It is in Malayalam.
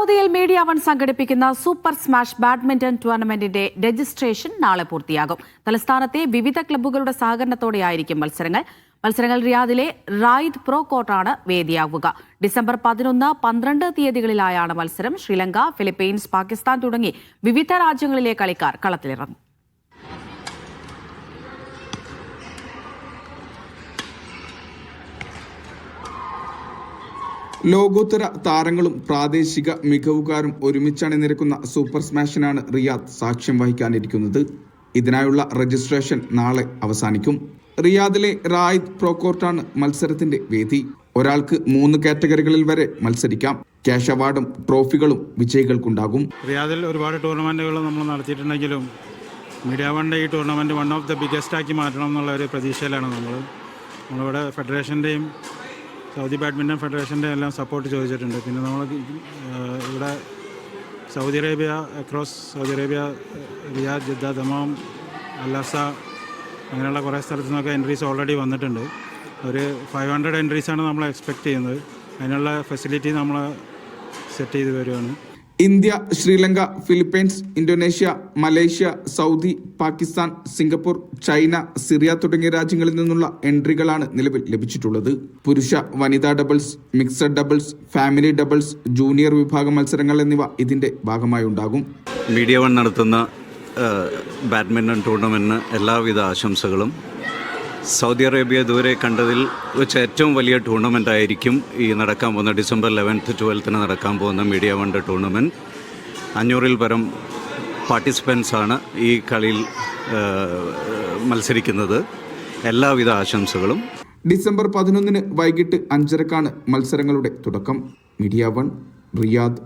സൗദിയിൽ മീഡിയ വൺ സംഘടിപ്പിക്കുന്ന സൂപ്പർ സ്മാഷ് ബാഡ്മിന്റൺ ടൂർണമെന്റിന്റെ രജിസ്ട്രേഷൻ നാളെ പൂർത്തിയാകും. തലസ്ഥാനത്തെ വിവിധ ക്ലബ്ബുകളുടെ സഹകരണത്തോടെയായിരിക്കും മത്സരങ്ങൾ റിയാദിലെ റായിദ് പ്രോ കോർട്ടാണ് വേദിയാവുക. ഡിസംബർ 11, 12 തീയതികളിലായാണ് മത്സരം. ശ്രീലങ്ക, ഫിലിപ്പീൻസ്, പാകിസ്ഥാൻ തുടങ്ങി വിവിധ രാജ്യങ്ങളിലെ കളിക്കാർ കളത്തിലിറങ്ങും. ലോകോത്തര താരങ്ങളും പ്രാദേശിക മികവുകാരും ഒരുമിച്ചണിനിരക്കുന്ന സൂപ്പർ സ്മാഷിനാണ് റിയാദ് സാക്ഷ്യം വഹിക്കാനിരിക്കുന്നത്. ഇതിനായുള്ള രജിസ്ട്രേഷൻ നാളെ അവസാനിക്കും. റിയാദിലെ റായിദ് പ്രോ കോർട്ടാണ് മത്സരത്തിന്റെ വേദി. ഒരാൾക്ക് 3 കാറ്റഗറികളിൽ വരെ മത്സരിക്കാം. ക്യാഷ് അവാർഡും ട്രോഫികളും വിജയികൾക്കുണ്ടാകും. റിയാദിൽ ഒരുപാട് ടൂർണമെന്റുകൾ നമ്മൾ നടത്തിയിട്ടുണ്ടെങ്കിലും മീഡിയ വണ്ടെ ഈ tournament one of the biggest ആക്കി മാറ്റണം എന്നുള്ള ഒരു പ്രതീക്ഷയിലാണ് നമ്മളിവിടെ ഫെഡറേഷൻ്റെയും സൗദി ബാഡ്മിൻ്റൺ ഫെഡറേഷൻ്റെ എല്ലാം സപ്പോർട്ട് ചോദിച്ചിട്ടുണ്ട്. പിന്നെ നമ്മൾ ഇവിടെ Saudi Arabia, across Saudi Arabia, Riyadh, Jeddah, Dammam, Al Ahsa അങ്ങനെയുള്ള കുറേ സ്ഥലത്തു നിന്നൊക്കെ എൻട്രീസ് ഓൾറെഡി വന്നിട്ടുണ്ട്. ഒരു 500 എൻട്രീസാണ് നമ്മൾ എക്സ്പെക്റ്റ് ചെയ്യുന്നത്. അതിനുള്ള ഫെസിലിറ്റി നമ്മൾ സെറ്റ് ചെയ്ത് വരികയാണ്. India, Sri Lanka, Philippines, Indonesia, Malaysia, Saudi, Pakistan, Singapore, China, Syria തുടങ്ങിയ രാജ്യങ്ങളിൽ നിന്നുള്ള എൻട്രികളാണ് നിലവിൽ ലഭിച്ചിട്ടുള്ളത്. പുരുഷ, വനിതാ doubles, mixed doubles, family doubles, junior വിഭാഗം മത്സരങ്ങൾ എന്നിവ ഇതിന്റെ ഭാഗമായി ഉണ്ടാകും. മീഡിയ വൺ നടത്തുന്ന ബാഡ്മിൻ്റൺ ടൂർണമെൻറ്റിന് എല്ലാവിധ ആശംസകളും. സൗദി അറേബ്യ ഇതുവരെ കണ്ടതിൽ വെച്ച് ഏറ്റവും വലിയ ടൂർണമെൻ്റ് ആയിരിക്കും ഈ നടക്കാൻ പോകുന്ന ഡിസംബർ 11, 12 നടക്കാൻ പോകുന്ന മീഡിയ വണ്ടെ ടൂർണമെൻറ്റ്. 500-ൽ പരം പാർട്ടിസിപ്പൻസാണ് ഈ കളിയിൽ മത്സരിക്കുന്നത്. എല്ലാവിധ ആശംസകളും. ഡിസംബർ 11 വൈകിട്ട് 5:30 മത്സരങ്ങളുടെ തുടക്കം. Media one, Riyadh.